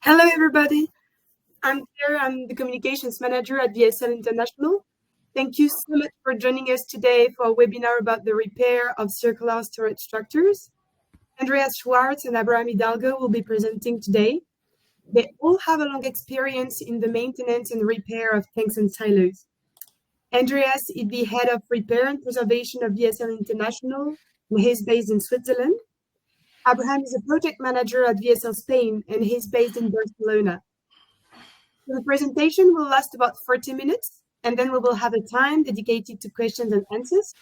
Hello, everybody. I'm Claire. I'm the communications manager at VSL International. Thank you so much for joining us today for a webinar about the repair of circular storage structures. Andreas Schwartz and Abraham Hidalgo will be presenting today. They all have a long experience in the maintenance and repair of tanks and silos. Andreas is the head of repair and preservation of VSL International, and he's based in Switzerland. Abraham is a project manager at VSL Spain, and he's based in Barcelona. The presentation will last about 40 minutes, and then we will have a time dedicated to questions and answers.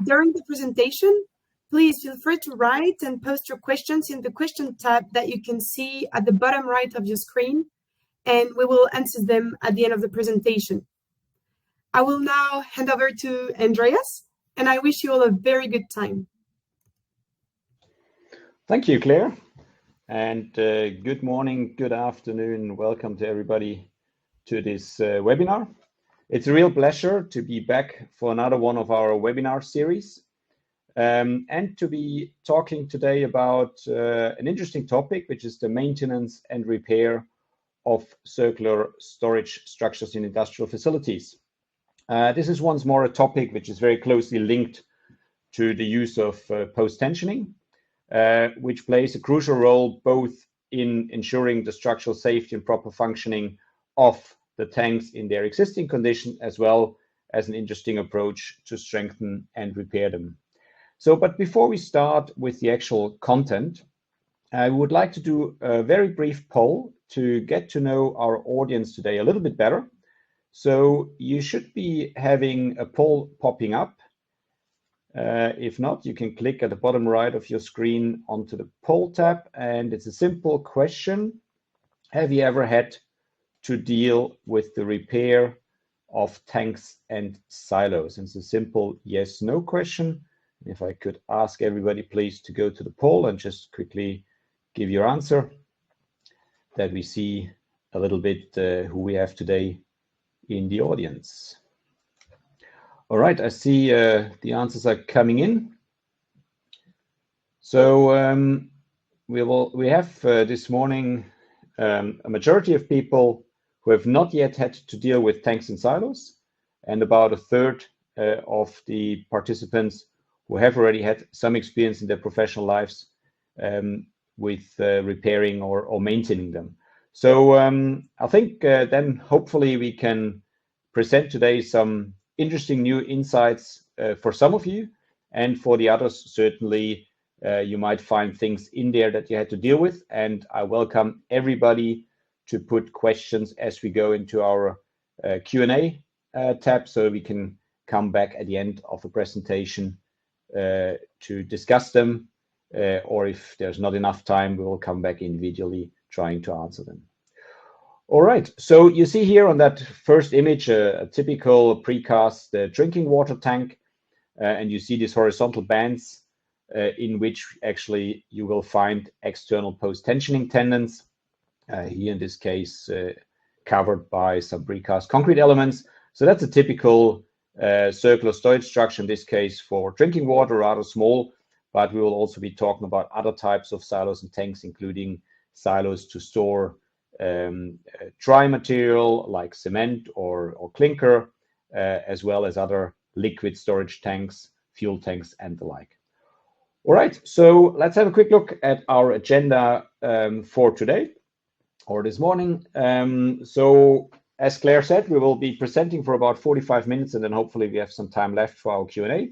During the presentation, please feel free to write and post your questions in the question tab that you can see at the bottom right of your screen, and we will answer them at the end of the presentation. I will now hand over to Andreas, and I wish you all a very good time. Thank you, Claire. And good morning, good afternoon. Welcome to everybody to this webinar. It's a real pleasure to be back for another one of our webinar series and to be talking today about an interesting topic, which is the maintenance and repair of circular storage structures in industrial facilities. This is once more a topic which is very closely linked to the use of post-tensioning, which plays a crucial role both in ensuring the structural safety and proper functioning of the tanks in their existing condition, as well as an interesting approach to strengthen and repair them. But before we start with the actual content, I would like to do a very brief poll to get to know our audience today a little bit better. So you should be having a poll popping up. If not, you can click at the bottom right of your screen onto the poll tab, and it's a simple question. Have you ever had to deal with the repair of tanks and silos? And it's a simple yes/no question. If I could ask everybody, please, to go to the poll and just quickly give your answer, that we see a little bit who we have today in the audience. All right, I see the answers are coming in. So we have this morning a majority of people who have not yet had to deal with tanks and silos, and about a third of the participants who have already had some experience in their professional lives with repairing or maintaining them. So I think then hopefully we can present today some interesting new insights for some of you, and for the others, certainly you might find things in there that you had to deal with. And I welcome everybody to put questions as we go into our Q&A tab, so we can come back at the end of the presentation to discuss them, or if there's not enough time, we will come back individually trying to answer them. All right, so you see here on that first image a typical precast drinking water tank, and you see these horizontal bands in which actually you will find external post-tensioning tendons, here in this case covered by some precast concrete elements. So that's a typical circular storage structure, in this case for drinking water, rather small, but we will also be talking about other types of silos and tanks, including silos to store dry material like cement or clinker, as well as other liquid storage tanks, fuel tanks, and the like. All right, so let's have a quick look at our agenda for today, or this morning. So as Claire said, we will be presenting for about 45 minutes, and then hopefully we have some time left for our Q&A.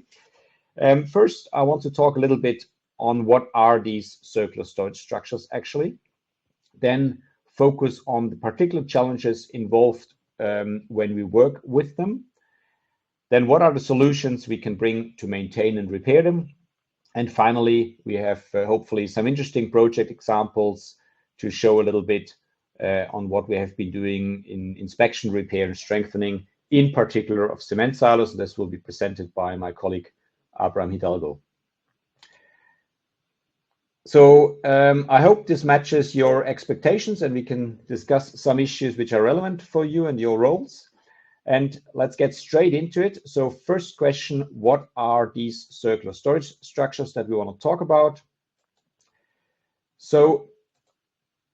First, I want to talk a little bit on what are these circular storage structures actually, then focus on the particular challenges involved when we work with them. Then what are the solutions we can bring to maintain and repair them? And finally, we have hopefully some interesting project examples to show a little bit on what we have been doing in inspection, repair, and strengthening, in particular of cement silos. This will be presented by my colleague, Abraham Hidalgo. So I hope this matches your expectations, and we can discuss some issues which are relevant for you and your roles. And let's get straight into it. So first question, what are these circular storage structures that we want to talk about? So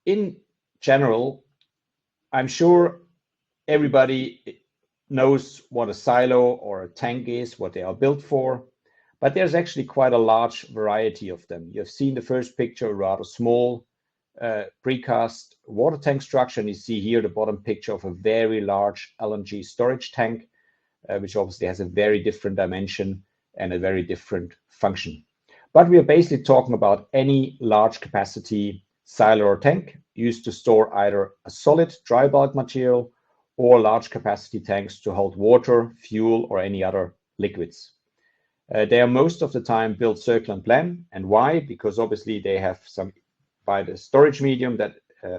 in general, I'm sure everybody knows what a silo or a tank is, what they are built for, but there's actually quite a large variety of them. You've seen the first picture, a rather small precast water tank structure, and you see here the bottom picture of a very large LNG storage tank, which obviously has a very different dimension and a very different function. But we are basically talking about any large capacity silo or tank used to store either a solid dry bulk material or large capacity tanks to hold water, fuel, or any other liquids. They are most of the time built circular in plan. And why? Because obviously they have some, by the storage medium that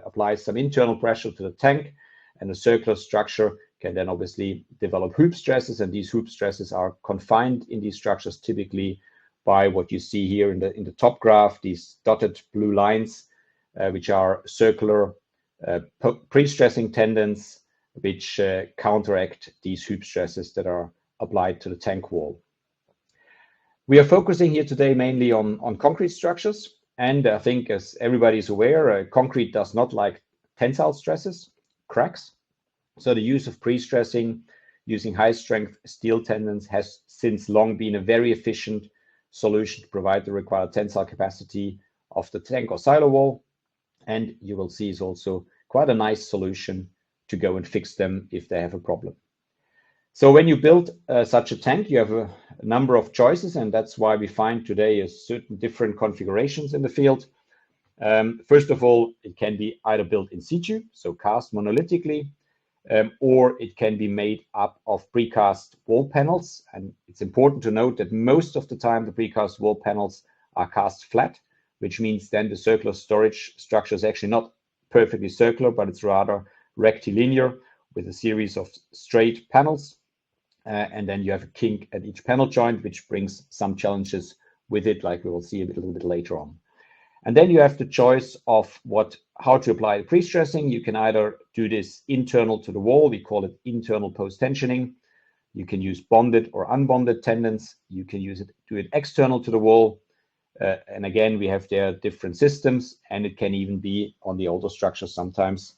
applies some internal pressure to the tank, and the circular structure can then obviously develop hoop stresses, and these hoop stresses are confined in these structures typically by what you see here in the top graph, these dotted blue lines, which are circular pre-stressing tendons, which counteract these hoop stresses that are applied to the tank wall. We are focusing here today mainly on concrete structures, and I think, as everybody is aware, concrete does not like tensile stresses, cracks. So the use of pre-stressing using high-strength steel tendons has since long been a very efficient solution to provide the required tensile capacity of the tank or silo wall. And you will see is also quite a nice solution to go and fix them if they have a problem. So when you build such a tank, you have a number of choices, and that's why we find today a certain different configurations in the field. First of all, it can be either built in situ, so cast monolithically, or it can be made up of precast wall panels. And it's important to note that most of the time the precast wall panels are cast flat, which means then the circular storage structure is actually not perfectly circular, but it's rather rectilinear with a series of straight panels. And then you have a kink at each panel joint, which brings some challenges with it, like we will see a little bit later on. And then you have the choice of how to apply the pre-stressing. You can either do this internal to the wall, we call it internal post-tensioning. You can use bonded or unbonded tendons. You can do it external to the wall. And again, we have there different systems, and it can even be on the older structures sometimes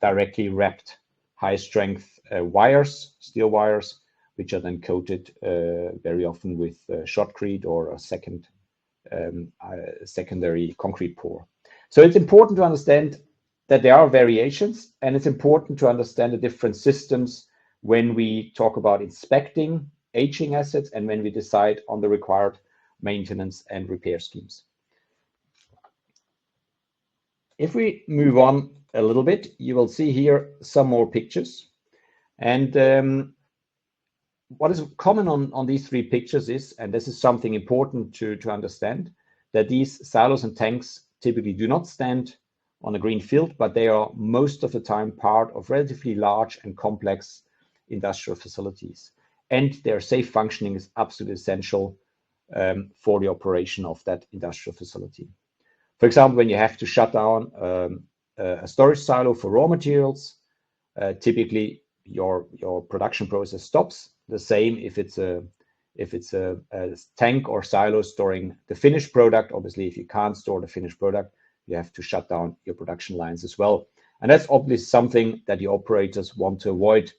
directly wrapped high-strength wires, steel wires, which are then coated very often with shotcrete or a secondary concrete pour. So it's important to understand that there are variations, and it's important to understand the different systems when we talk about inspecting aging assets and when we decide on the required maintenance and repair schemes. If we move on a little bit, you will see here some more pictures. And what is common on these three pictures is, and this is something important to understand, that these silos and tanks typically do not stand on a green field, but they are most of the time part of relatively large and complex industrial facilities. And their safe functioning is absolutely essential for the operation of that industrial facility. For example, when you have to shut down a storage silo for raw materials, typically your production process stops. The same if it's a tank or silo storing the finished product. Obviously, if you can't store the finished product, you have to shut down your production lines as well. And that's obviously something that the operators want to avoid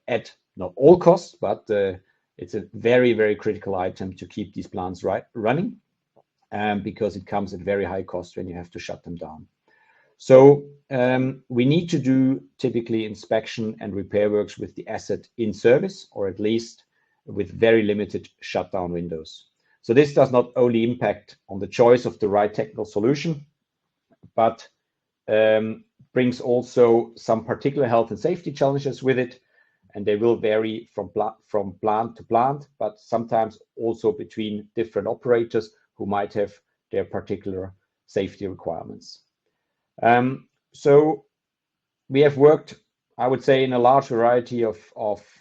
at not all costs, but it's a very, very critical item to keep these plants running, because it comes at very high cost when you have to shut them down. So we need to do typically inspection and repair works with the asset in service, or at least with very limited shutdown windows. So this does not only impact on the choice of the right technical solution, but brings also some particular health and safety challenges with it. And they will vary from plant to plant, but sometimes also between different operators who might have their particular safety requirements. So we have worked, I would say, in a large variety of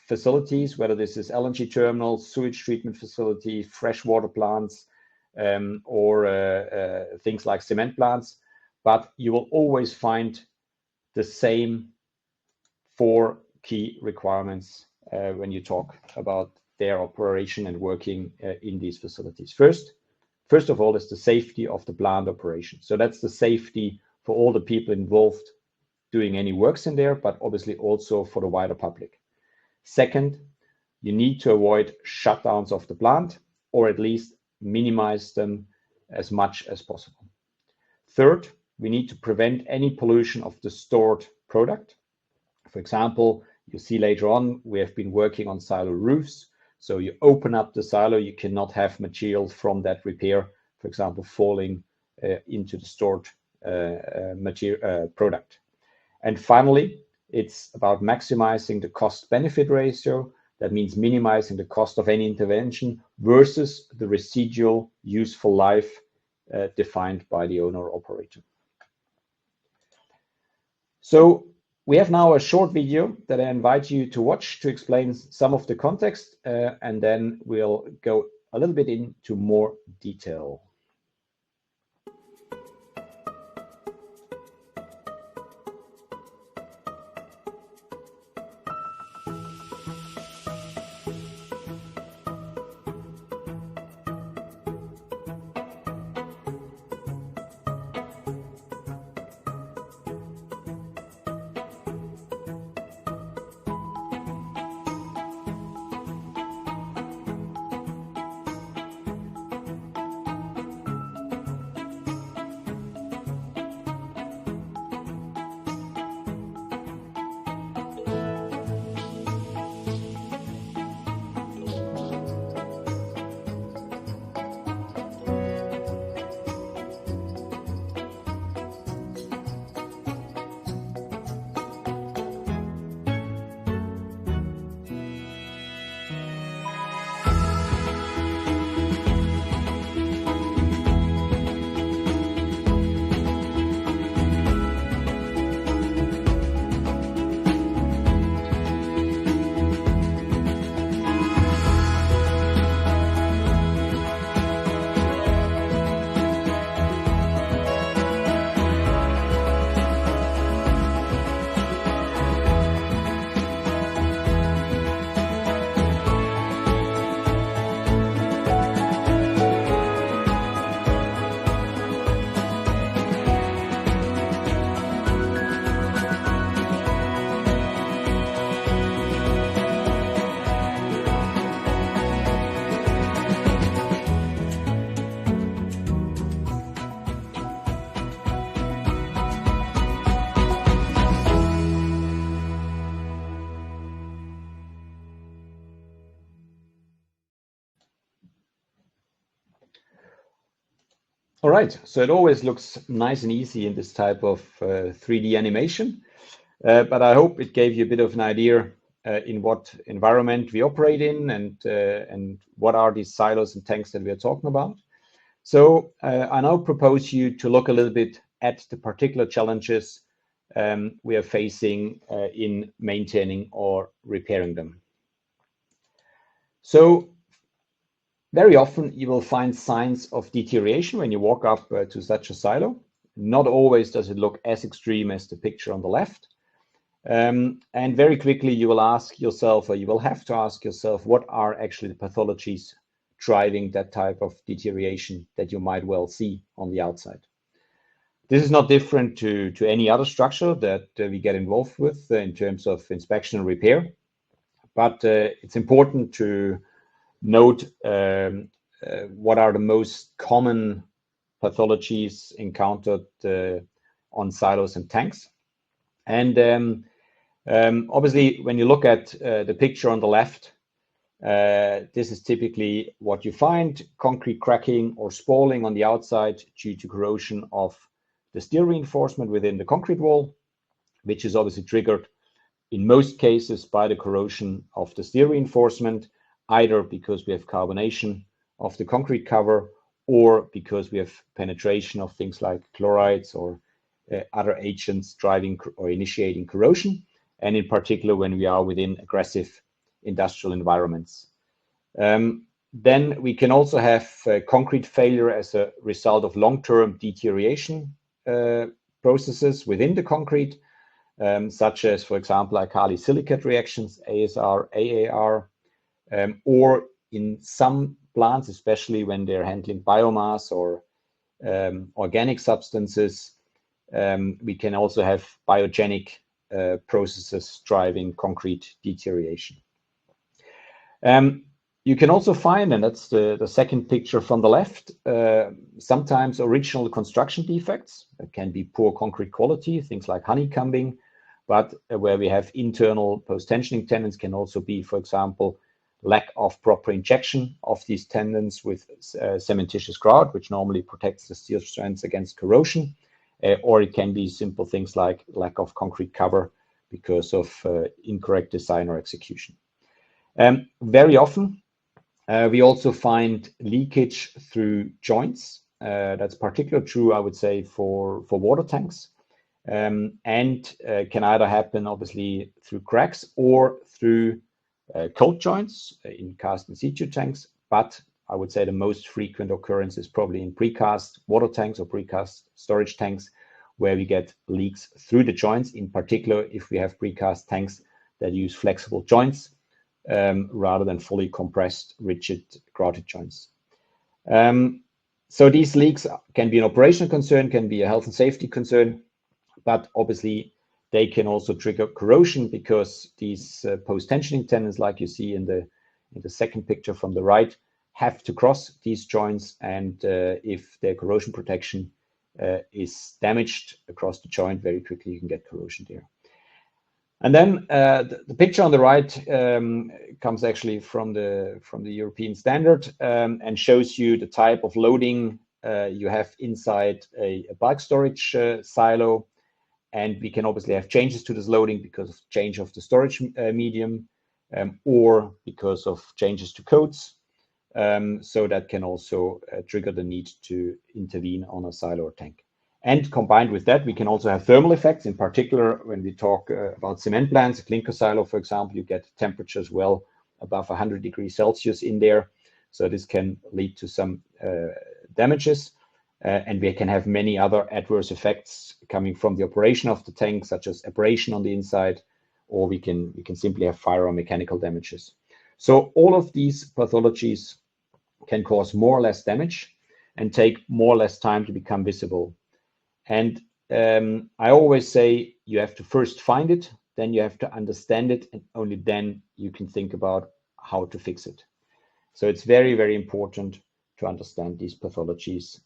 facilities, whether this is LNG terminals, sewage treatment facility, freshwater plants, or things like cement plants. But you will always find the same 4 key requirements when you talk about their operation and working in these facilities. First of all, is the safety of the plant operation. So that's the safety for all the people involved doing any works in there, but obviously also for the wider public. Second, you need to avoid shutdowns of the plant, or at least minimize them as much as possible. Third, we need to prevent any pollution of the stored product. For example, you see later on, we have been working on silo roofs. So you open up the silo, you cannot have material from that repair, for example, falling into the stored product. And finally, it's about maximizing the cost-benefit ratio. That means minimizing the cost of any intervention versus the residual useful life defined by the owner or operator. So we have now a short video that I invite you to watch to explain some of the context, and then we'll go a little bit into more detail. All right, so it always looks nice and easy in this type of 3D animation, but I hope it gave you a bit of an idea in what environment we operate in and what are these silos and tanks that we are talking about. So I now propose you to look a little bit at the particular challenges we are facing in maintaining or repairing them. So very often you will find signs of deterioration when you walk up to such a silo. Not always does it look as extreme as the picture on the left. And very quickly you will ask yourself, or you will have to ask yourself, what are actually the pathologies driving that type of deterioration that you might well see on the outside. This is not different to any other structure that we get involved with in terms of inspection and repair, but it's important to note what are the most common pathologies encountered on silos and tanks. And obviously, when you look at the picture on the left, this is typically what you find: concrete cracking or spalling on the outside due to corrosion of the steel reinforcement within the concrete wall, which is obviously triggered in most cases by the corrosion of the steel reinforcement, either because we have carbonation of the concrete cover or because we have penetration of things like chlorides or other agents driving or initiating corrosion, and in particular when we are within aggressive industrial environments. Then we can also have concrete failure as a result of long-term deterioration processes within the concrete, such as, for example, alkali silicate reactions, ASR, AAR, or in some plants, especially when they're handling biomass or organic substances, we can also have biogenic processes driving concrete deterioration. You can also find, and that's the second picture from the left, sometimes original construction defects. That can be poor concrete quality, things like honeycombing, but where we have internal post-tensioning tendons can also be, for example, lack of proper injection of these tendons with cementitious grout, which normally protects the steel strands against corrosion, or it can be simple things like lack of concrete cover because of incorrect design or execution. Very often, we also find leakage through joints. That's particularly true, I would say, for water tanks, and can either happen, obviously, through cracks or through cold joints in cast in situ tanks. But I would say the most frequent occurrence is probably in precast water tanks or precast storage tanks, where we get leaks through the joints, in particular if we have precast tanks that use flexible joints rather than fully compressed, rigid, grouted joints. So these leaks can be an operational concern, can be a health and safety concern, but obviously they can also trigger corrosion because these post-tensioning tendons, like you see in the second picture from the right, have to cross these joints, and if their corrosion protection is damaged across the joint, very quickly you can get corrosion there. And then the picture on the right comes actually from the European standard and shows you the type of loading you have inside a bulk storage silo. And we can obviously have changes to this loading because of change of the storage medium or because of changes to codes. So that can also trigger the need to intervene on a silo or tank. And combined with that, we can also have thermal effects. In particular, when we talk about cement plants, a clinker silo, for example, you get temperatures well above 100 degrees Celsius in there. So this can lead to some damages. And we can have many other adverse effects coming from the operation of the tank, such as abrasion on the inside, or we can simply have fire or mechanical damages. So all of these pathologies can cause more or less damage and take more or less time to become visible. And I always say you have to first find it, then you have to understand it, and only then you can think about how to fix it. So it's very, very important to understand these pathologies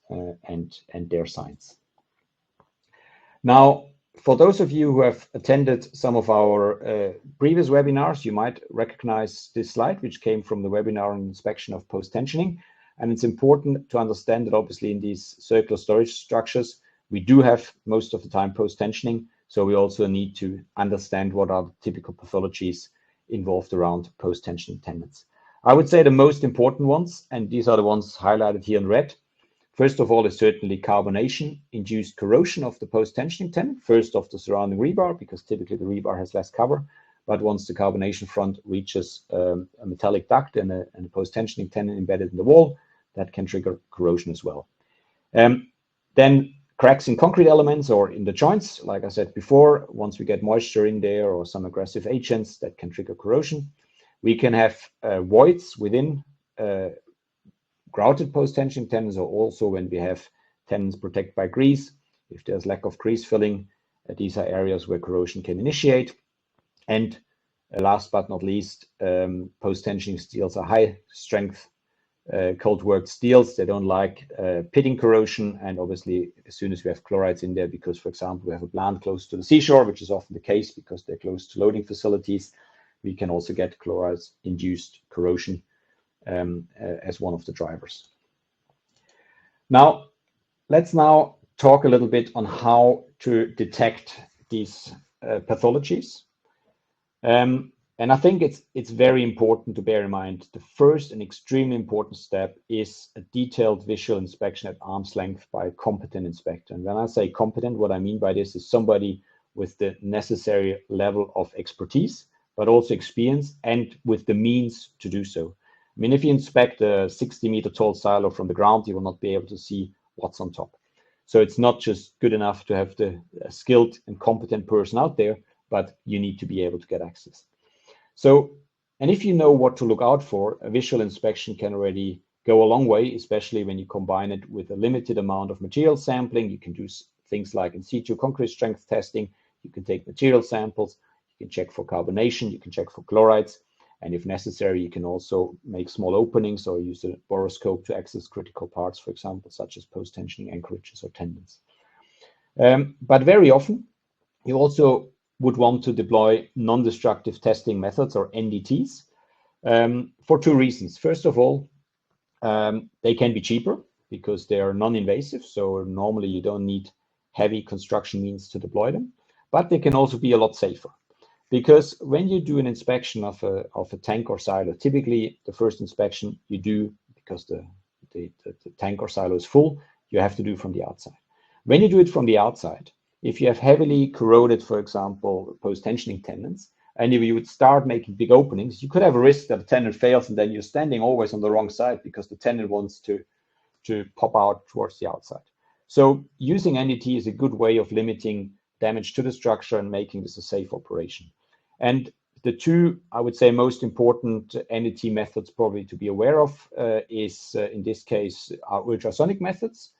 and their signs. Now, for those of you who have attended some of our previous webinars, you might recognize this slide, which came from the webinar on inspection of post-tensioning. And it's important to understand that obviously in these circular storage structures, we do have most of the time post-tensioning. So we also need to understand what are the typical pathologies involved around post-tensioning tendons. I would say the most important ones, and these are the ones highlighted here in red. First of all is certainly carbonation-induced corrosion of the post-tensioning tendon, first of the surrounding rebar, because typically the rebar has less cover. But once the carbonation front reaches a metallic duct and a post-tensioning tendon embedded in the wall, that can trigger corrosion as well. Then cracks in concrete elements or in the joints, like I said before, once we get moisture in there or some aggressive agents, that can trigger corrosion. We can have voids within grouted post-tensioning tendons, or also when we have tendons protected by grease. If there's lack of grease filling, these are areas where corrosion can initiate. And last but not least, post-tensioning steels are high strength cold worked steels. They don't like pitting corrosion, and obviously as soon as we have chlorides in there, because for example we have a plant close to the seashore, which is often the case because they're close to loading facilities, we can also get chlorides induced corrosion as one of the drivers. Now let's talk a little bit on how to detect these pathologies. And I think it's very important to bear in mind the first and extremely important step is a detailed visual inspection at arm's length by a competent inspector. And when I say competent, what I mean by this is somebody with the necessary level of expertise, but also experience and with the means to do so. I mean, if you inspect a 60-meter tall silo from the ground, you will not be able to see what's on top. So it's not just good enough to have the skilled and competent person out there, but you need to be able to get access. So, and if you know what to look out for, a visual inspection can already go a long way, especially when you combine it with a limited amount of material sampling. You can do things like in situ concrete strength testing. You can take material samples, you can check for carbonation, you can check for chlorides, and if necessary, you can also make small openings or use a boroscope to access critical parts, for example, such as post-tensioning anchorages or tendons. But very often, you also would want to deploy non-destructive testing methods, or NDTs, for two reasons. First of all, they can be cheaper because they are non-invasive, so normally you don't need heavy construction means to deploy them, but they can also be a lot safer. Because when you do an inspection of a tank or silo, typically the first inspection you do, because the tank or silo is full, you have to do from the outside. When you do it from the outside, if you have heavily corroded, for example, post-tensioning tendons, and if you would start making big openings, you could have a risk that a tendon fails and then you're standing always on the wrong side because the tendon wants to pop out towards the outside. So using NDT is a good way of limiting damage to the structure and making this a safe operation. And the two, I would say, most important NDT methods probably to be aware of is, in this case, our ultrasonic methods.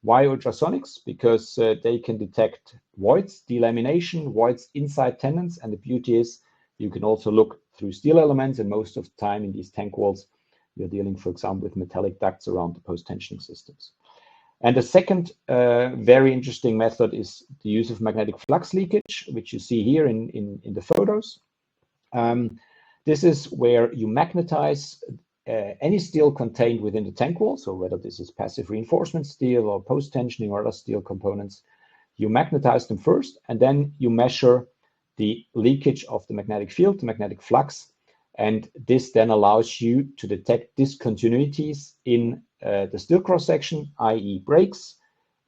Why ultrasonics? Because they can detect voids, delamination, voids inside tendons, and the beauty is you can also look through steel elements, and most of the time in these tank walls, you're dealing, for example, with metallic ducts around the post-tensioning systems. And the second very interesting method is the use of magnetic flux leakage, which you see here in the photos. This is where you magnetize any steel contained within the tank wall, so whether this is passive reinforcement steel or post-tensioning or other steel components, you magnetize them first, and then you measure the leakage of the magnetic field, the magnetic flux, and this then allows you to detect discontinuities in the steel cross-section, i.e. breaks,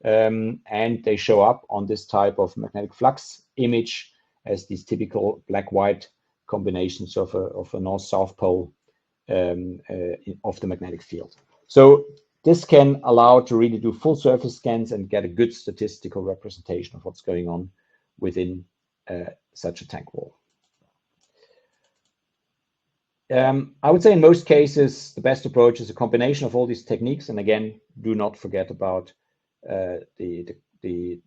and they show up on this type of magnetic flux image as these typical black-white combinations of a north-south pole of the magnetic field. So this can allow to really do full surface scans and get a good statistical representation of what's going on within such a tank wall. I would say in most cases, the best approach is a combination of all these techniques. And again, do not forget about the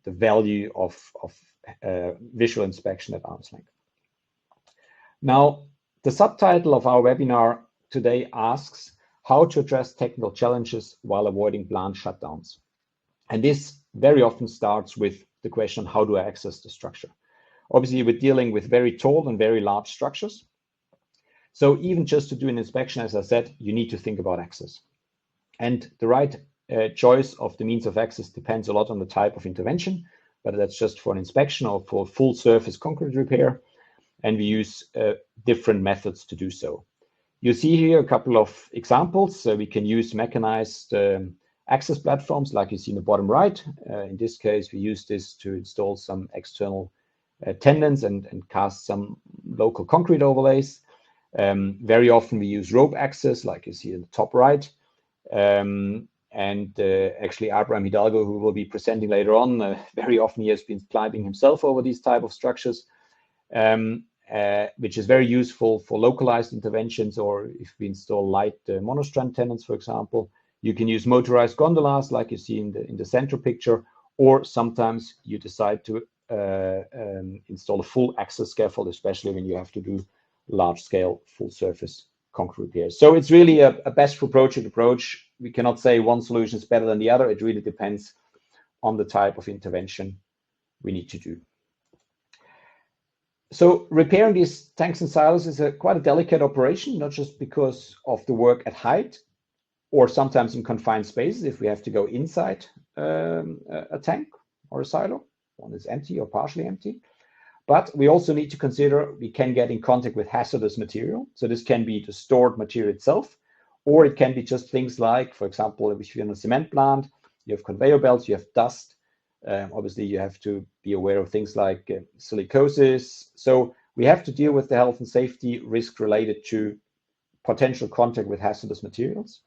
value of visual inspection at arm's length. Now, the subtitle of our webinar today asks how to address technical challenges while avoiding plant shutdowns. And this very often starts with the question, how do I access the structure? Obviously, we're dealing with very tall and very large structures. So even just to do an inspection, as I said, you need to think about access. And the right choice of the means of access depends a lot on the type of intervention, whether that's just for an inspection or for full surface concrete repair. And we use different methods to do so. You see here a couple of examples. We can use mechanized access platforms like you see in the bottom right. In this case, we use this to install some external tendons and cast some local concrete overlays. Very often we use rope access, like you see in the top right. Actually, Abraham Hidalgo, who will be presenting later on, very often he has been climbing himself over these type of structures, which is very useful for localized interventions, or if we install light monostrand tendons, for example. You can use motorized gondolas, like you see in the center picture, or sometimes you decide to install a full access scaffold, especially when you have to do large-scale full-surface concrete repairs. So it's really a best approach. We cannot say one solution is better than the other. It really depends on the type of intervention we need to do. So repairing these tanks and silos is quite a delicate operation, not just because of the work at height, or sometimes in confined spaces if we have to go inside a tank or a silo. One is empty or partially empty. But we also need to consider we can get in contact with hazardous material. So this can be the stored material itself, or it can be just things like, for example, if you're in a cement plant, you have conveyor belts, you have dust. Obviously, you have to be aware of things like silicosis. So we have to deal with the health and safety risk related to potential contact with hazardous materials.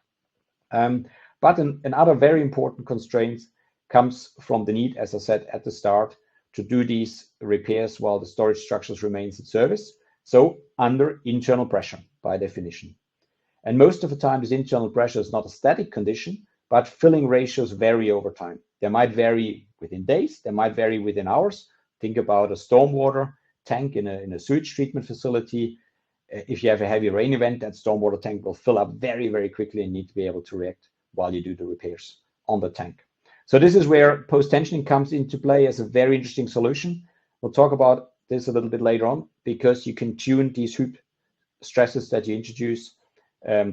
But another very important constraint comes from the need, as I said at the start, to do these repairs while the storage structures remains in service, so under internal pressure by definition. And most of the time, this internal pressure is not a static condition, but filling ratios vary over time. They might vary within days, they might vary within hours. Think about a stormwater tank in a sewage treatment facility. If you have a heavy rain event, that stormwater tank will fill up very, very quickly and need to be able to react while you do the repairs on the tank. So this is where post-tensioning comes into play as a very interesting solution. We'll talk about this a little bit later on, because you can tune these hoop stresses that you introduce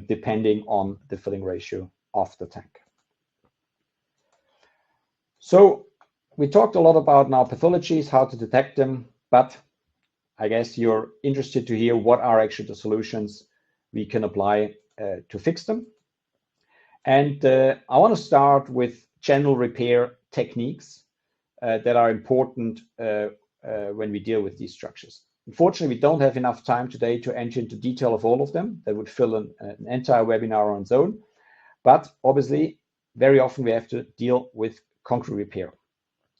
depending on the filling ratio of the tank. So we talked a lot about now pathologies, how to detect them, but I guess you're interested to hear what are actually the solutions we can apply to fix them. And I want to start with general repair techniques that are important when we deal with these structures. Unfortunately, we don't have enough time today to enter into detail of all of them. That would fill an entire webinar on its own. But obviously, very often we have to deal with concrete repair.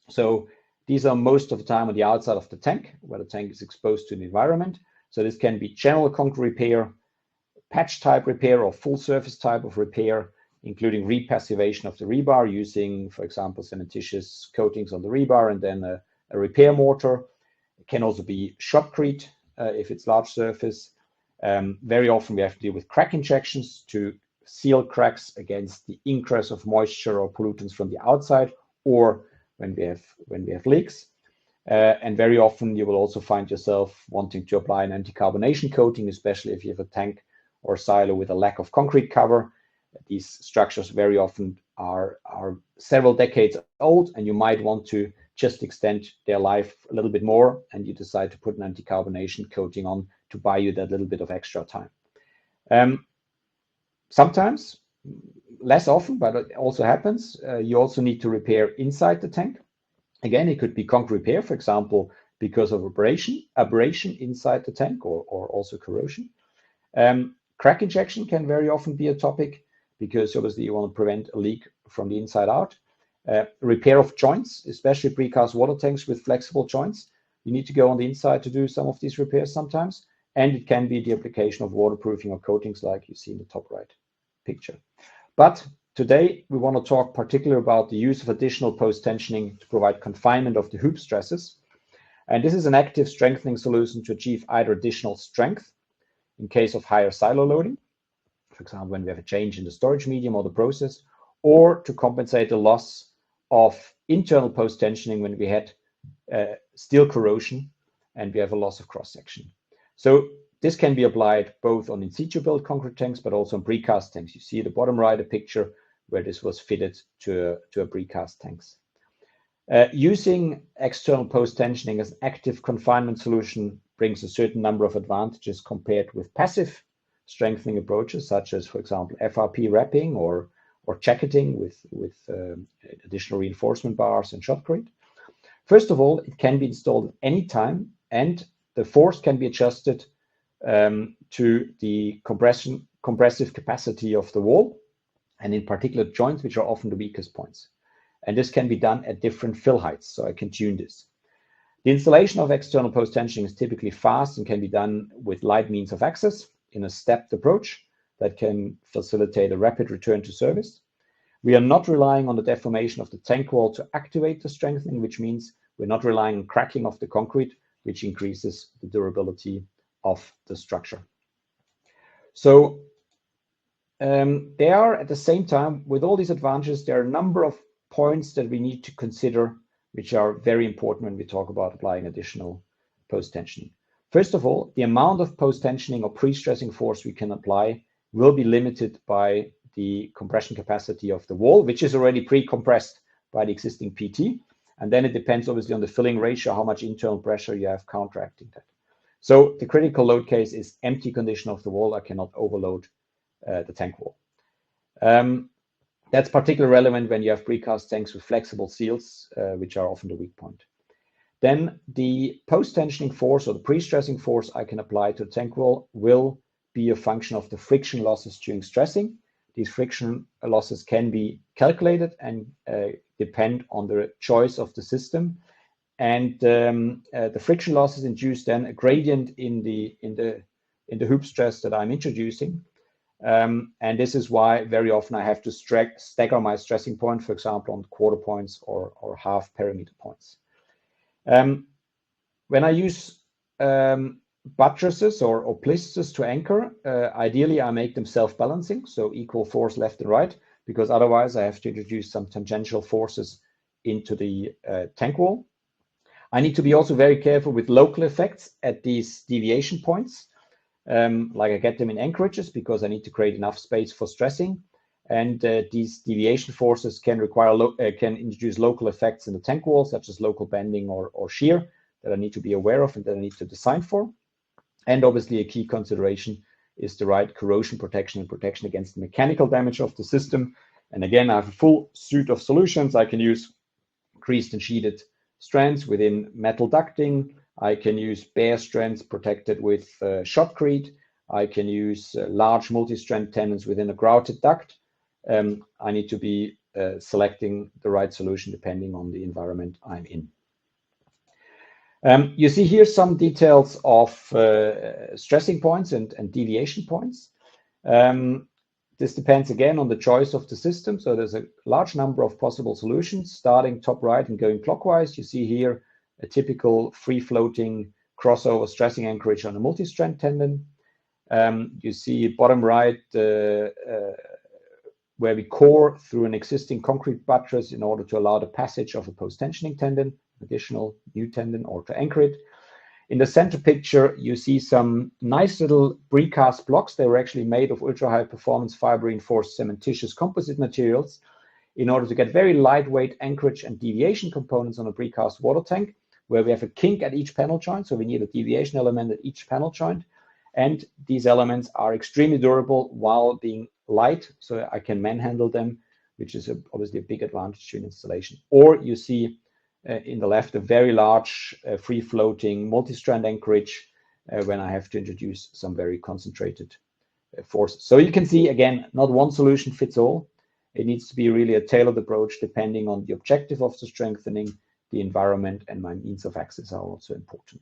So these are most of the time on the outside of the tank, where the tank is exposed to the environment. So this can be general concrete repair, patch type repair, or full surface type of repair, including repassivation of the rebar using, for example, cementitious coatings on the rebar and then a repair mortar. It can also be shotcrete if it's large surface. Very often we have to deal with crack injections to seal cracks against the ingress of moisture or pollutants from the outside, or when we have leaks. And very often you will also find yourself wanting to apply an anti-carbonation coating, especially if you have a tank or silo with a lack of concrete cover. These structures very often are several decades old, and you might want to just extend their life a little bit more, and you decide to put an anti-carbonation coating on to buy you that little bit of extra time. Sometimes, less often, but it also happens, you also need to repair inside the tank. Again, it could be concrete repair, for example, because of abrasion inside the tank, or also corrosion. Crack injection can very often be a topic, because obviously you want to prevent a leak from the inside out. Repair of joints, especially precast water tanks with flexible joints. You need to go on the inside to do some of these repairs sometimes. And it can be the application of waterproofing or coatings like you see in the top right picture. But today we want to talk particularly about the use of additional post-tensioning to provide confinement of the hoop stresses. And this is an active strengthening solution to achieve either additional strength in case of higher silo loading, for example, when we have a change in the storage medium or the process, or to compensate the loss of internal post-tensioning when we had steel corrosion and we have a loss of cross-section. So this can be applied both on in situ built concrete tanks, but also on precast tanks. You see at the bottom right a picture where this was fitted to a precast tanks. Using external post-tensioning as an active confinement solution brings a certain number of advantages compared with passive strengthening approaches, such as, for example, FRP wrapping or jacketing with additional reinforcement bars and shotcrete. First of all, it can be installed at any time, and the force can be adjusted to the compressive capacity of the wall, and in particular joints, which are often the weakest points. And this can be done at different fill heights, so I can tune this. The installation of external post-tensioning is typically fast and can be done with light means of access in a stepped approach that can facilitate a rapid return to service. We are not relying on the deformation of the tank wall to activate the strengthening, which means we're not relying on cracking of the concrete, which increases the durability of the structure. So there are, at the same time, with all these advantages, there are a number of points that we need to consider, which are very important when we talk about applying additional post-tensioning. First of all, the amount of post-tensioning or pre-stressing force we can apply will be limited by the compression capacity of the wall, which is already pre-compressed by the existing PT. And then it depends obviously on the filling ratio, how much internal pressure you have counteracting that. So the critical load case is empty condition of the wall. I cannot overload the tank wall. That's particularly relevant when you have precast tanks with flexible seals, which are often the weak point. Then the post-tensioning force or the pre-stressing force I can apply to the tank wall will be a function of the friction losses during stressing. These friction losses can be calculated and depend on the choice of the system. And the friction losses induce then a gradient in the hoop stress that I'm introducing. And this is why very often I have to stagger my stressing point, for example, on quarter points or half perimeter points. When I use buttresses or plisters to anchor, ideally I make them self-balancing, so equal force left and right, because otherwise I have to introduce some tangential forces into the tank wall. I need to be also very careful with local effects at these deviation points. Like I get them in anchorages because I need to create enough space for stressing, and these deviation forces can introduce local effects in the tank wall, such as local bending or shear, that I need to be aware of and that I need to design for. And obviously a key consideration is the right corrosion protection and protection against the mechanical damage of the system. And again, I have a full suite of solutions. I can use creased and sheeted strands within metal ducting. I can use bare strands protected with shotcrete. I can use large multi-strand tendons within a grouted duct. I need to be selecting the right solution depending on the environment I'm in. You see here some details of stressing points and deviation points. This depends again on the choice of the system. So there's a large number of possible solutions, starting top right and going clockwise. You see here a typical free-floating crossover stressing anchorage on a multi-strand tendon. You see bottom right where we core through an existing concrete buttress in order to allow the passage of a post-tensioning tendon, additional new tendon, or to anchor it. In the center picture, you see some nice little precast blocks. They were actually made of ultra-high performance fiber-reinforced cementitious composite materials in order to get very lightweight anchorage and deviation components on a precast water tank, where we have a kink at each panel joint. So we need a deviation element at each panel joint. And these elements are extremely durable while being light, so I can manhandle them, which is obviously a big advantage to an installation. Or you see in the left a very large free-floating multi-strand anchorage when I have to introduce some very concentrated forces. So you can see, again, not one solution fits all. It needs to be really a tailored approach depending on the objective of the strengthening, the environment, and my means of access are also important.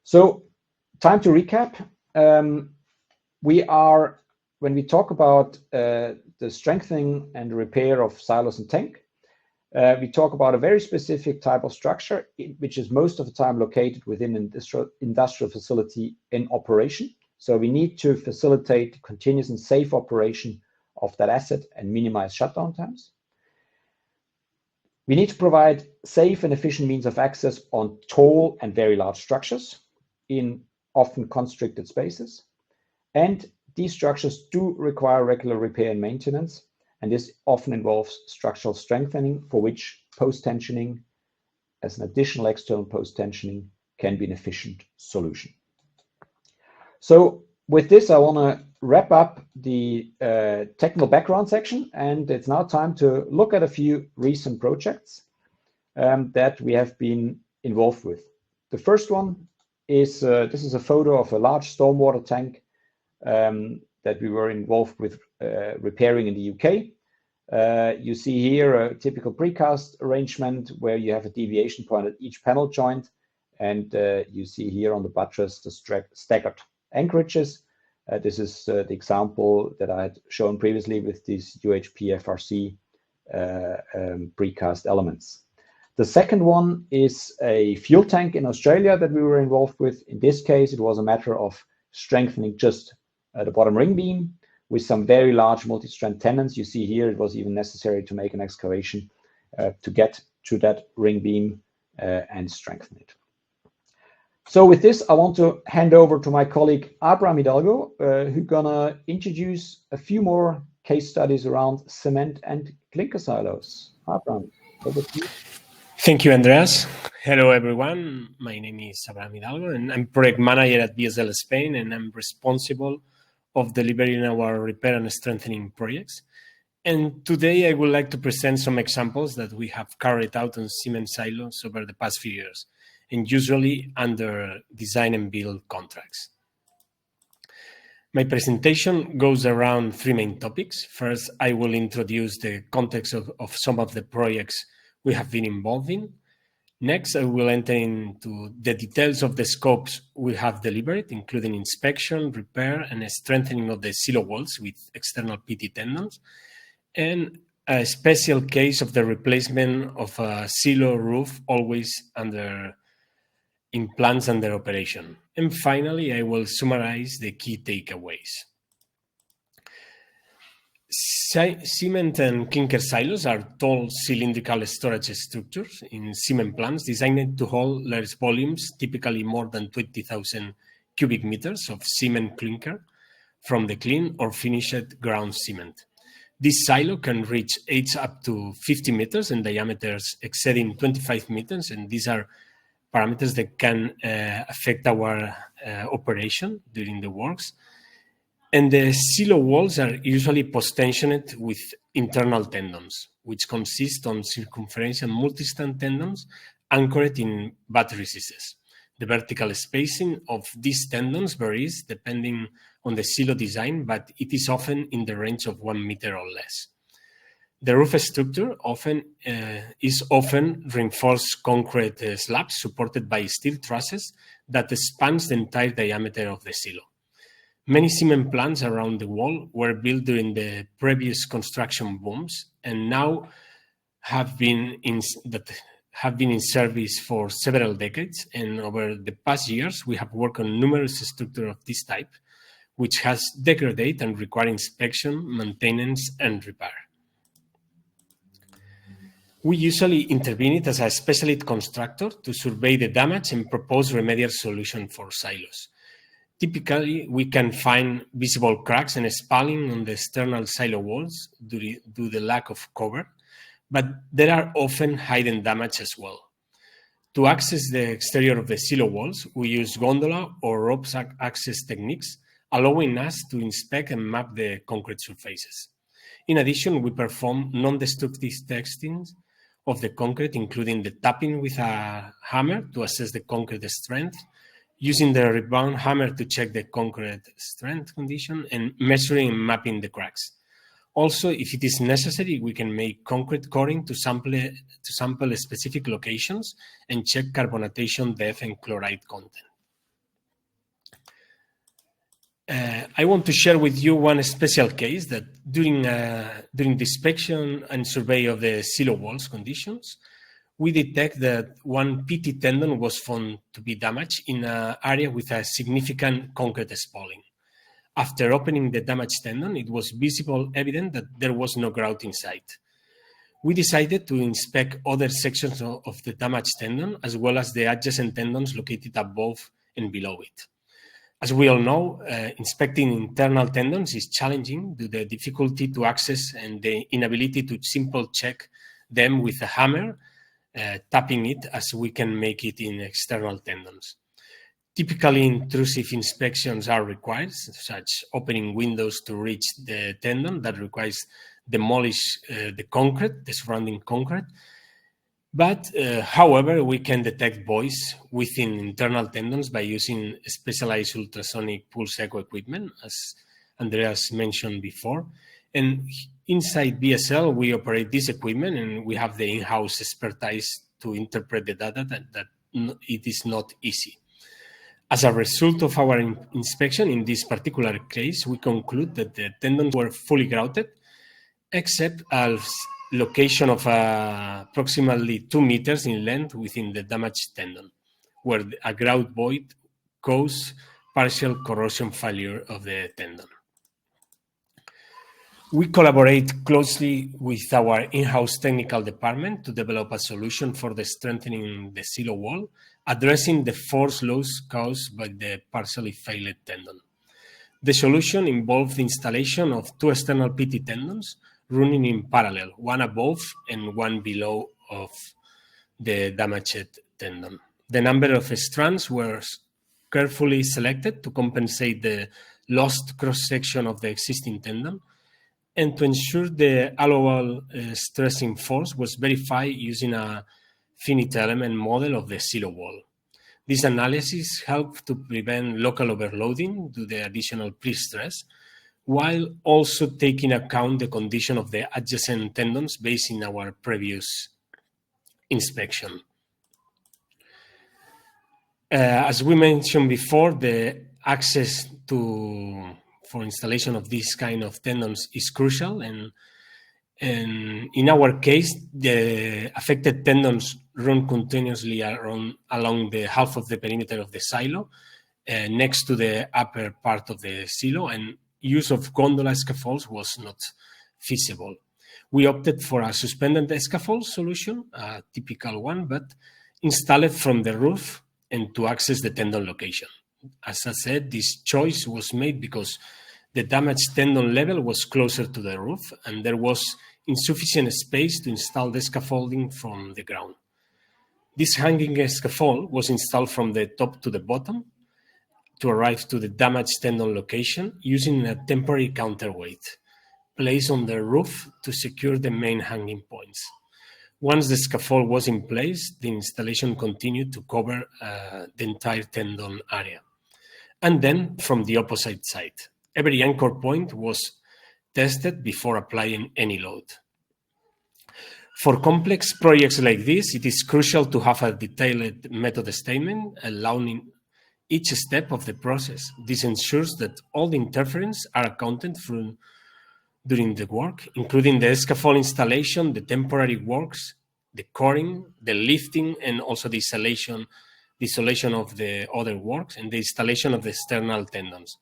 So time to recap. When we talk about the strengthening and repair of silos and tank, we talk about a very specific type of structure, which is most of the time located within an industrial facility in operation. So we need to facilitate continuous and safe operation of that asset and minimize shutdown times. We need to provide safe and efficient means of access on tall and very large structures in often constricted spaces. And these structures do require regular repair and maintenance, and this often involves structural strengthening, for which post-tensioning as an additional external post-tensioning can be an efficient solution. So with this, I want to wrap up the technical background section, and it's now time to look at a few recent projects that we have been involved with. The first one is, this is a photo of a large stormwater tank that we were involved with repairing in the UK. You see here a typical precast arrangement where you have a deviation point at each panel joint, and you see here on the buttress the staggered anchorages. This is the example that I had shown previously with these UHP FRC precast elements. The second one is a fuel tank in Australia that we were involved with. In this case, it was a matter of strengthening just the bottom ring beam with some very large multi-strand tendons. You see here, it was even necessary to make an excavation to get to that ring beam and strengthen it. So with this, I want to hand over to my colleague, Abraham Hidalgo, who's gonna introduce a few more case studies around cement and clinker silos. Abraham, over to you. Thank you, Andreas. Hello, everyone. My name is Abraham Hidalgo, and I'm project manager at VSL Spain, and I'm responsible of delivering our repair and strengthening projects. And today I would like to present some examples that we have carried out on cement silos over the past few years, and usually under design and build contracts. My presentation goes around three main topics. First, I will introduce the context of some of the projects we have been involved in. Next, I will enter into the details of the scopes we have delivered, including inspection, repair, and strengthening of the silo walls with external PT tendons, and a special case of the replacement of a silo roof, always in plants under operation. And finally, I will summarize the key takeaways. Cement and clinker silos are tall cylindrical storage structures in cement plants designed to hold large volumes, typically more than 20,000 cubic meters of cement clinker from the clean or finished ground cement. This silo can reach heights up to 50 meters and diameters exceeding 25 meters, and these are parameters that can affect our operation during the works. And the silo walls are usually post-tensioned with internal tendons, which consist on circumferential multistand tendons anchored in battery recesses. The vertical spacing of these tendons varies depending on the silo design, but it is often in the range of 1 meter or less. The roof structure is often reinforced concrete slabs supported by steel trusses that spans the entire diameter of the silo. Many cement plants around the world were built during the previous construction booms and now have been in service for several decades. And over the past years, we have worked on numerous structures of this type, which has degraded and require inspection, maintenance, and repair. We usually intervene as a specialist constructor to survey the damage and propose remedial solution for silos. Typically, we can find visible cracks and spalling on the external silo walls due to the lack of cover, but there are often hidden damage as well. To access the exterior of the silo walls, we use gondola or rope access techniques, allowing us to inspect and map the concrete surfaces. In addition, we perform non-destructive testing of the concrete, including the tapping with a hammer to assess the concrete strength, using the rebound hammer to check the concrete strength condition, and measuring and mapping the cracks. Also, if it is necessary, we can make concrete coring to sample specific locations and check carbonatation depth and chloride content. I want to share with you one special case that during the inspection and survey of the silo walls conditions, we detect that one PT tendon was found to be damaged in an area with a significant concrete spalling. After opening the damaged tendon, it was evident that there was no grout inside. We decided to inspect other sections of the damaged tendon, as well as the adjacent tendons located above and below it. As we all know, inspecting internal tendons is challenging due to the difficulty to access and the inability to simply check them with a hammer, tapping it as we can make it in external tendons. Typically, intrusive inspections are required, such as opening windows to reach the tendon that requires demolish the concrete, the surrounding concrete. But, however, we can detect voids within internal tendons by using specialized ultrasonic pulse echo equipment, as Andreas mentioned before. And inside VSL, we operate this equipment and we have the in-house expertise to interpret the data that it is not easy. As a result of our inspection in this particular case, we conclude that the tendons were fully grouted, except a location of approximately 2 meters in length within the damaged tendon, where a grout void caused partial corrosion failure of the tendon. We collaborate closely with our in-house technical department to develop a solution for the strengthening the silo wall, addressing the force loss caused by the partially failed tendon. The solution involved the installation of 2 external PT tendons running in parallel, one above and one below of the damaged tendon. The number of strands were carefully selected to compensate the lost cross-section of the existing tendon, and to ensure the allowable stressing force was verified using a finite element model of the silo wall. This analysis helped to prevent local overloading due to the additional pre-stress, while also taking account the condition of the adjacent tendons based in our previous inspection. As we mentioned before, the access for installation of this kind of tendons is crucial, and in our case, the affected tendons run continuously along the half of the perimeter of the silo, next to the upper part of the silo, and use of gondola scaffolds was not feasible. We opted for a suspended scaffold solution, a typical one, but installed from the roof and to access the tendon location. As I said, this choice was made because the damaged tendon level was closer to the roof and there was insufficient space to install the scaffolding from the ground. This hanging scaffold was installed from the top to the bottom to arrive to the damaged tendon location using a temporary counterweight placed on the roof to secure the main hanging points. Once the scaffold was in place, the installation continued to cover the entire tendon area. And then from the opposite side, every anchor point was tested before applying any load. For complex projects like this, it is crucial to have a detailed method statement allowing each step of the process. This ensures that all the interference are accounted for during the work, including the scaffold installation, the temporary works, the coring, the lifting, and also the isolation of the other works, and the installation of the external tendons,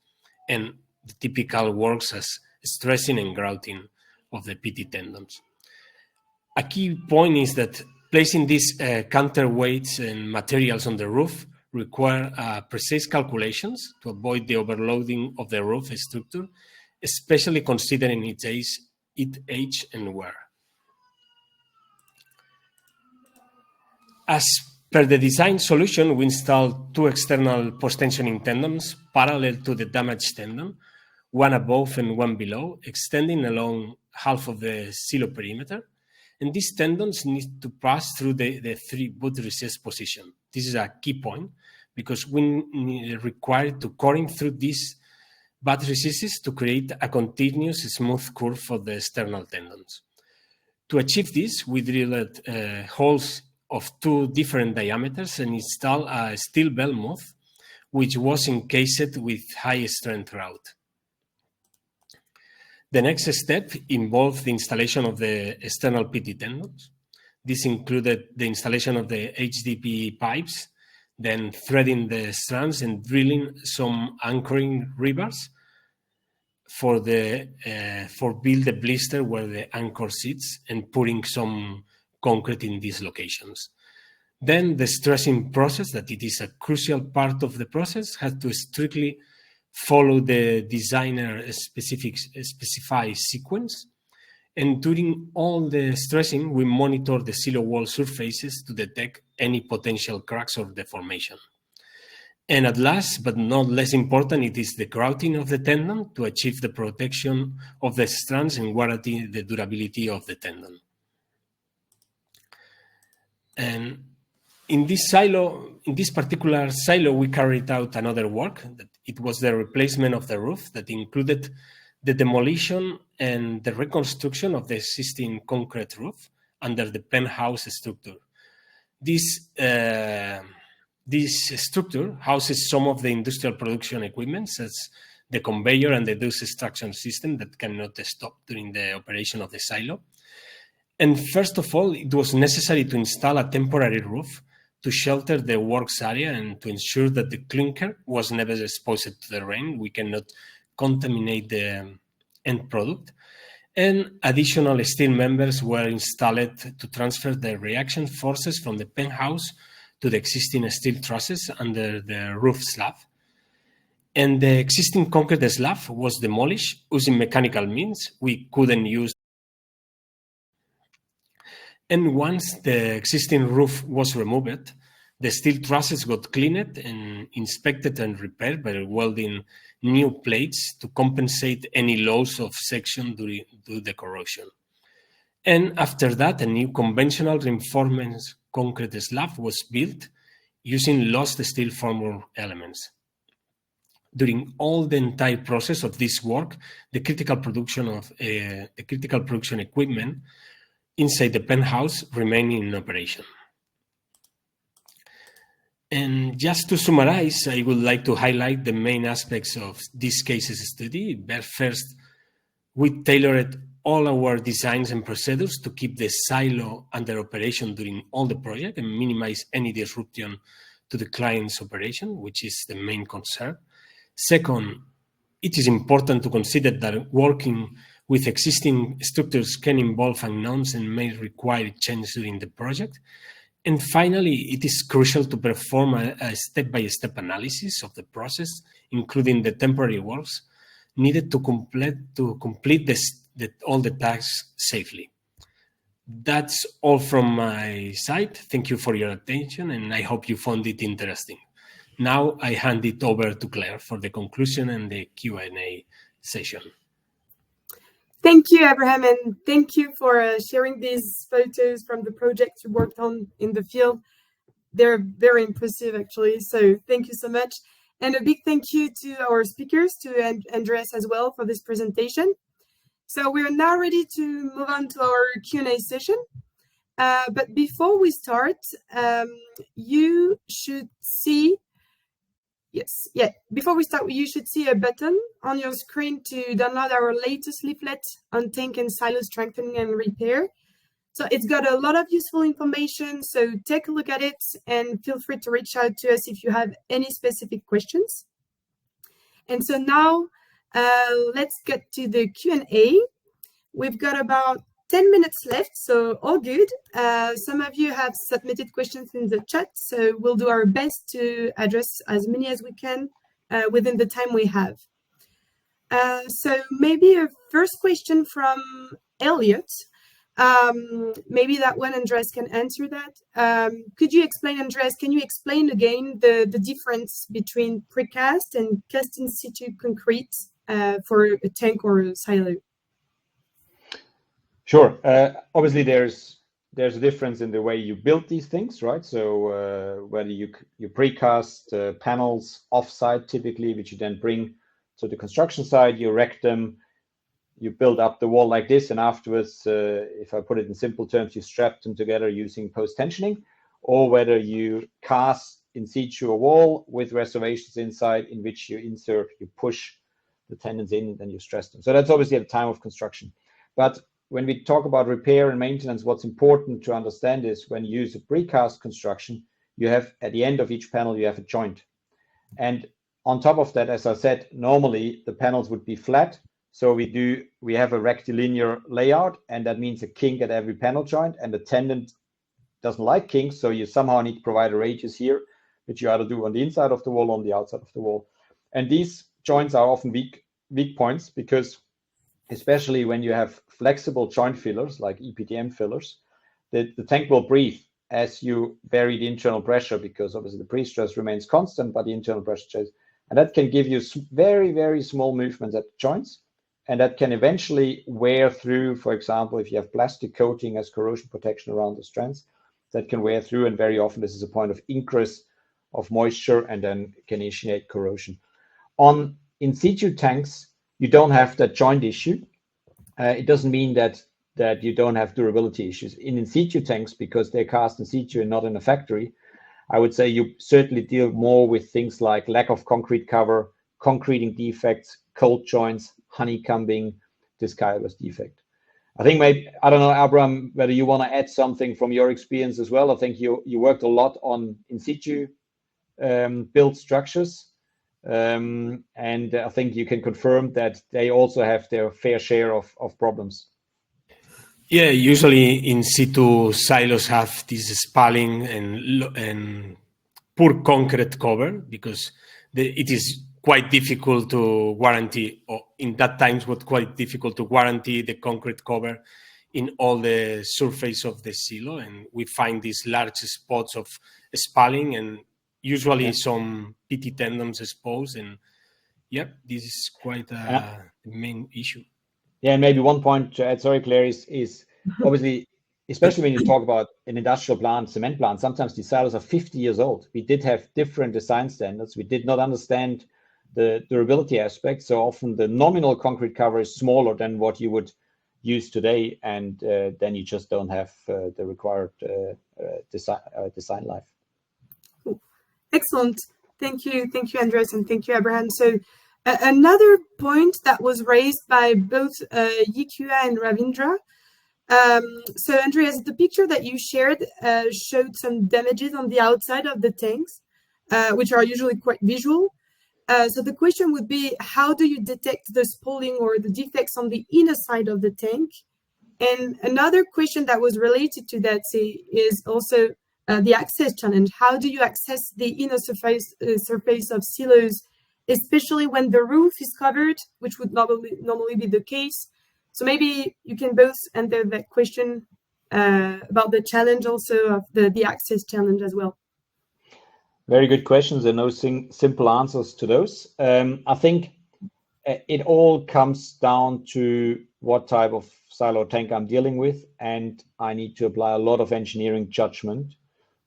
and the typical works as stressing and grouting of the PT tendons. A key point is that placing these counterweights and materials on the roof require precise calculations to avoid the overloading of the roof structure, especially considering its age and wear. As per the design solution, we installed two external post-tensioning tendons parallel to the damaged tendon, one above and one below, extending along half of the silo perimeter. And these tendons need to pass through the three butt recess position. This is a key point because we require to coring through these butt recesses to create a continuous smooth curve for the external tendons. To achieve this, we drilled holes of two different diameters and installed a steel bell mouth, which was encased with high strength grout. The next step involved the installation of the external PT tendons. This included the installation of the HDPE pipes, then threading the strands and drilling some anchoring rebars for build the blister where the anchor sits and putting some concrete in these locations. Then the stressing process, that it is a crucial part of the process, had to strictly follow the designer specified sequence. And during all the stressing, we monitor the silo wall surfaces to detect any potential cracks or deformation. And at last, but not less important, it is the grouting of the tendon to achieve the protection of the strands and guarantee the durability of the tendon. And in this particular silo, we carried out another work. It was the replacement of the roof that included the demolition and the reconstruction of the existing concrete roof under the penthouse structure. This structure houses some of the industrial production equipment, such as the conveyor and the dust extraction system that cannot stop during the operation of the silo. And first of all, it was necessary to install a temporary roof to shelter the works area and to ensure that the clinker was never exposed to the rain. We cannot contaminate the end product. And additional steel members were installed to transfer the reaction forces from the penthouse to the existing steel trusses under the roof slab. And the existing concrete slab was demolished using mechanical means. We couldn't use. And once the existing roof was removed, the steel trusses got cleaned and inspected and repaired by welding new plates to compensate any loss of section due to the corrosion. And after that, a new conventional reinforcement concrete slab was built using lost steel formwork elements. During all the entire process of this work, the critical production equipment inside the penthouse remained in operation. And just to summarize, I would like to highlight the main aspects of this cases study. But first, we tailored all our designs and procedures to keep the silo under operation during all the project and minimize any disruption to the client's operation, which is the main concern. Second, it is important to consider that working with existing structures can involve unknowns and may require change during the project. And finally, it is crucial to perform a step-by-step analysis of the process, including the temporary works needed to complete all the tasks safely. That's all from my side. Thank you for your attention, and I hope you found it interesting. Now I hand it over to Claire for the conclusion and the Q&A session. Thank you, Abraham, and thank you for sharing these photos from the projects you worked on in the field. They're very impressive, actually, so thank you so much. And a big thank you to our speakers, to Andreas as well, for this presentation. So we're now ready to move on to our Q&A session. But before we start, you should see, before we start, you should see a button on your screen to download our latest leaflet on tank and silo strengthening and repair. So it's got a lot of useful information, so take a look at it and feel free to reach out to us if you have any specific questions. And so now let's get to the Q&A. We've got about 10 minutes left, so all good. Some of you have submitted questions in the chat, so we'll do our best to address as many as we can within the time we have. So maybe a first question from Elliot. Maybe that one Andreas can answer that. Could you explain, Andreas, can you explain again the difference between precast and cast in situ concrete for a tank or a silo? Sure. Obviously, there's a difference in the way you build these things, right? So whether you precast panels offsite typically, which you then bring to the construction site, you erect them, you build up the wall like this, and afterwards, if I put it in simple terms, you strap them together using post-tensioning, or whether you cast in situ a wall with reservations inside in which you push the tendons in, and then you stress them. So that's obviously at the time of construction. But when we talk about repair and maintenance, what's important to understand is when you use a precast construction, you have at the end of each panel, you have a joint. And on top of that, as I said, normally the panels would be flat. So we have a rectilinear layout, and that means a kink at every panel joint, and the tenant doesn't like kinks, so you somehow need to provide a radius here, which you either do on the inside of the wall or on the outside of the wall. And these joints are often weak points, because especially when you have flexible joint fillers like EPDM fillers, the tank will breathe as you vary the internal pressure, because obviously the pre-stress remains constant, but the internal pressure changes. And that can give you very, very small movements at the joints. And that can eventually wear through, for example, if you have plastic coating as corrosion protection around the strands, that can wear through. And very often this is a point of ingress of moisture and then can initiate corrosion. On in situ tanks, you don't have that joint issue. It doesn't mean that you don't have durability issues. In situ tanks, because they're cast in situ and not in a factory, I would say you certainly deal more with things like lack of concrete cover, concreting defects, cold joints, honeycombing, this kind of defect. I think maybe, I don't know, Abraham, whether you want to add something from your experience as well. I think you worked a lot on in situ built structures. And I think you can confirm that they also have their fair share of problems. Yeah, usually in situ silos have this spalling and poor concrete cover, because it is quite difficult to guarantee, or in that times was quite difficult to guarantee the concrete cover in all the surface of the silo, and we find these large spots of spalling and usually some PT tendons exposed, and this is quite a main issue. Yeah, and maybe one point to add, sorry, Claire, is obviously, especially when you talk about an industrial plant, cement plant, sometimes these silos are 50 years old. We did have different design standards. We did not understand the durability aspect. So often the nominal concrete cover is smaller than what you would use today, and then you just don't have the required design life. Cool. Excellent. Thank you, Andres, and thank you, Abraham. So another point that was raised by both Yikua and Ravindra. So Andreas, the picture that you shared showed some damages on the outside of the tanks, which are usually quite visual. So the question would be, how do you detect the spalling or the defects on the inner side of the tank? And another question that was related to that is also the access challenge. How do you access the inner surface of silos, especially when the roof is covered, which would normally be the case? So maybe you can both answer that question about the challenge also of the access challenge as well. Very good questions and no simple answers to those. I think it all comes down to what type of silo tank I'm dealing with, and I need to apply a lot of engineering judgment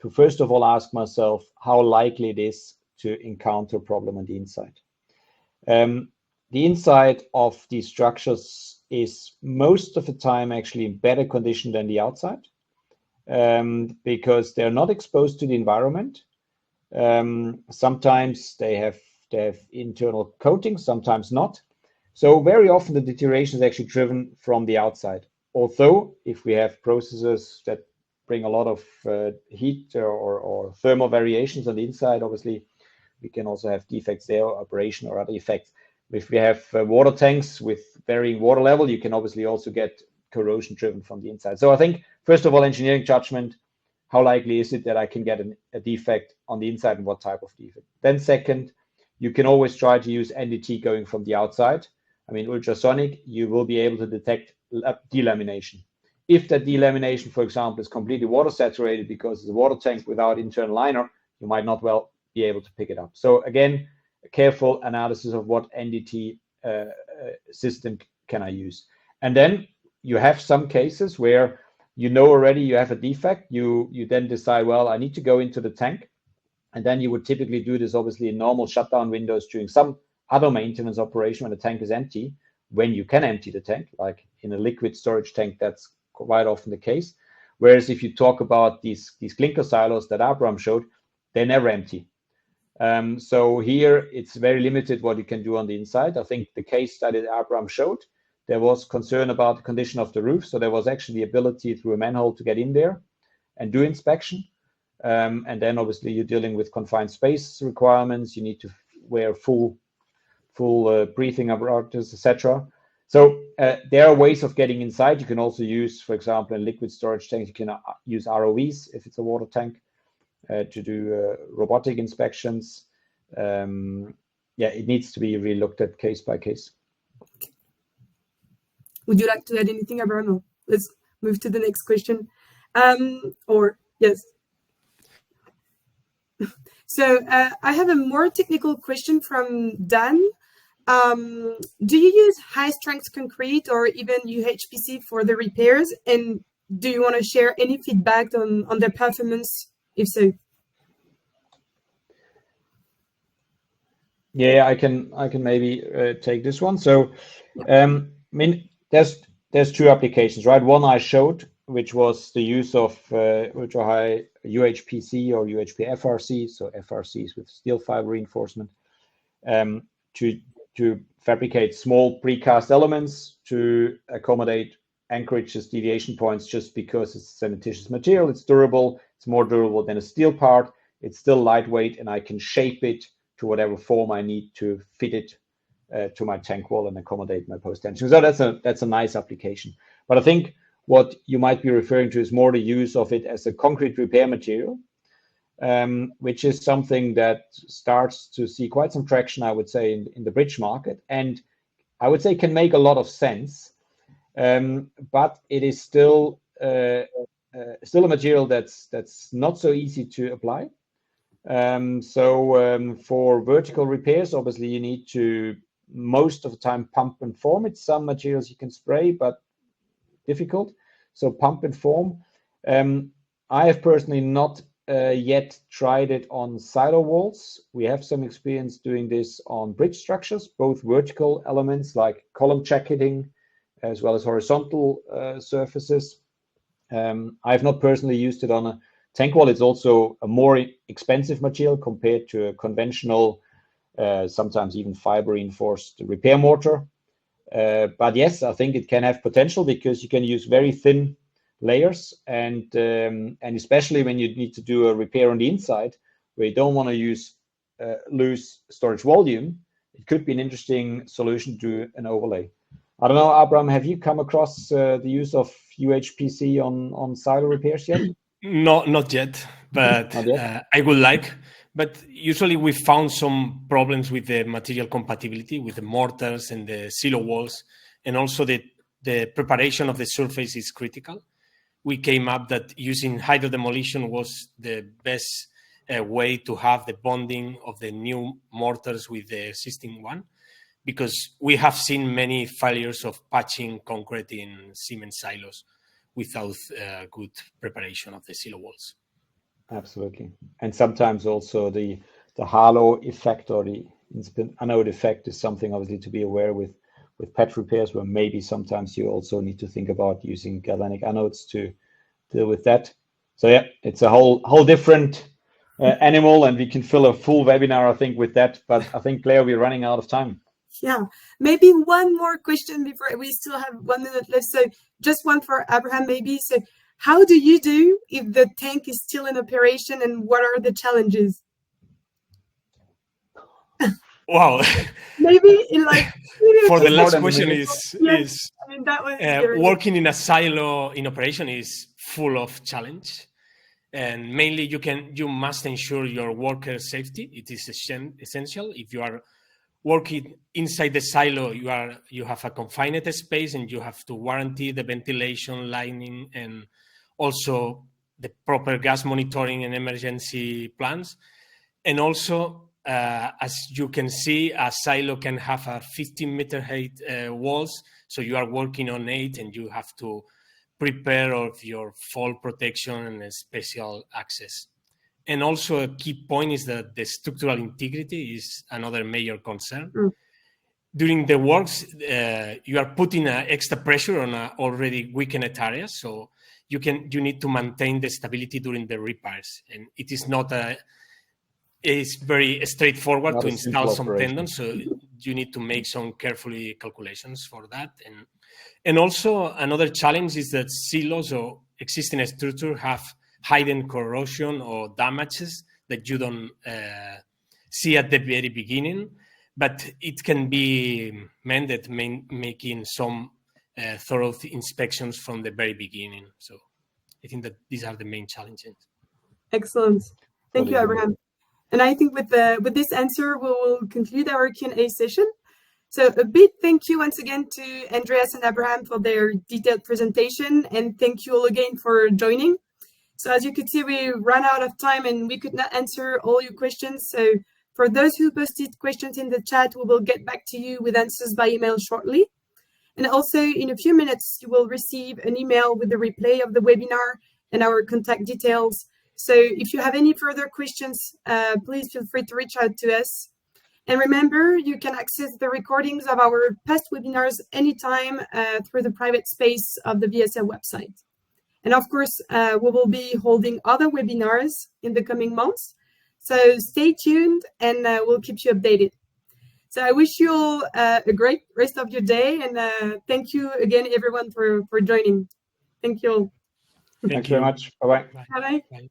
to first of all ask myself how likely it is to encounter a problem on the inside. The inside of these structures is most of the time actually in better condition than the outside because they're not exposed to the environment. Sometimes they have internal coating, sometimes not. So very often the deterioration is actually driven from the outside. Although if we have processes that bring a lot of heat or thermal variations on the inside, obviously we can also have defects there, operation or other effects. If we have water tanks with varying water level, you can obviously also get corrosion driven from the inside. So I think, first of all, engineering judgment, how likely is it that I can get a defect on the inside and what type of defect? Then second, you can always try to use NDT going from the outside. I mean, ultrasonic, you will be able to detect delamination. If that delamination, for example, is completely water saturated because it's a water tank without internal liner, you might not well be able to pick it up. So again, a careful analysis of what NDT system can I use. And then you have some cases where you know already you have a defect, you then decide, well, I need to go into the tank. And then you would typically do this obviously in normal shutdown windows during some other maintenance operation when the tank is empty, when you can empty the tank, like in a liquid storage tank, that's quite often the case. Whereas if you talk about these clinker silos that Abraham showed, they're never empty. So here it's very limited what you can do on the inside. I think the case study that Abraham showed, there was concern about the condition of the roof. So there was actually the ability through a manhole to get in there and do inspection. And then obviously you're dealing with confined space requirements. You need to wear full breathing apparatus, etc. So there are ways of getting inside. You can also use, for example, in liquid storage tanks, you can use ROVs if it's a water tank to do robotic inspections. Yeah, it needs to be really looked at case by case. Would you like to add anything, Abraham? Let's move to the next question. Or yes. So I have a more technical question from Dan. Do you use high strength concrete or even UHPC for the repairs? And do you want to share any feedback on their performance, if so? Yeah, I can maybe take this one. So, I mean, there's two applications, right? One I showed, which was the use of ultra high UHPC or UHP FRC, so FRCs with steel fiber reinforcement, to fabricate small precast elements to accommodate anchorages, deviation points, just because it's cementitious material, it's durable, it's more durable than a steel part, it's still lightweight, and I can shape it to whatever form I need to fit it to my tank wall and accommodate my post tension. So that's a nice application. But I think what you might be referring to is more the use of it as a concrete repair material, which is something that starts to see quite some traction, I would say, in the bridge market, and I would say can make a lot of sense. But it is still a material that's not so easy to apply. So for vertical repairs, obviously you need to most of the time pump and form it. Some materials you can spray, but difficult. So pump and form. I have personally not yet tried it on silo walls. We have some experience doing this on bridge structures, both vertical elements like column jacketing, as well as horizontal surfaces. I have not personally used it on a tank wall is also a more expensive material compared to a conventional, sometimes even fiber reinforced repair mortar. But yes, I think it can have potential because you can use very thin layers, and especially when you need to do a repair on the inside, where you don't want to use loose storage volume, it could be an interesting solution to an overlay. I don't know, Abraham, have you come across the use of UHPC on silo repairs yet? No, not yet, but Not yet? I would like. But usually we found some problems with the material compatibility with the mortars and the silo walls, and also the preparation of the surface is critical. We came up that using hydro demolition was the best way to have the bonding of the new mortars with the existing one, because we have seen many failures of patching concrete in cement silos without good preparation of the silo walls. Absolutely. And sometimes also the halo effect or the anode effect is something obviously to be aware with patch repairs, where maybe sometimes you also need to think about using galvanic anodes to deal with that. So yeah, it's a whole different animal, and we can fill a full webinar, I think, with that. But I think, Claire, we're running out of time. Yeah, maybe one more question before we still have 1 minute left. So just one for Abraham, maybe. So how do you do if the tank is still in operation, and what are the challenges? Wow. Maybe in like for the last question is I mean, that was working in a silo in operation is full of challenge, and mainly you must ensure your worker safety. It is essential. If you are working inside the silo, you have a confined space, and you have to guarantee the ventilation, lining, and also the proper gas monitoring and emergency plans. And also, as you can see, a silo can have a 15-meter height walls, so you are working on 8, and you have to prepare of your fall protection and special access. And also a key point is that the structural integrity is another major concern. During the works, you are putting extra pressure on already weakened areas, so you need to maintain the stability during the repairs. And it is not it's very straightforward to install some tendons, so you need to make some carefully calculations for that. And also another challenge is that silos or existing structure have hidden corrosion or damages that you don't see at the very beginning, but it can be mended making some thorough inspections from the very beginning. So I think that these are the main challenges. Excellent. Thank you, Abraham. And I think with this answer, we will conclude our Q&A session. So a big thank you once again to Andreas and Abraham for their detailed presentation, and thank you all again for joining. So as you could see, we ran out of time and we could not answer all your questions. So for those who posted questions in the chat, we will get back to you with answers by email shortly. And also in a few minutes, you will receive an email with the replay of the webinar and our contact details. So if you have any further questions, please feel free to reach out to us. And remember, you can access the recordings of our past webinars anytime through the private space of the VSL website. And of course, we will be holding other webinars in the coming months. So stay tuned, and we'll keep you updated. So I wish you all a great rest of your day, and thank you again, everyone, for joining. Thank you all. Thanks very much. Bye-bye. Bye-bye. Bye.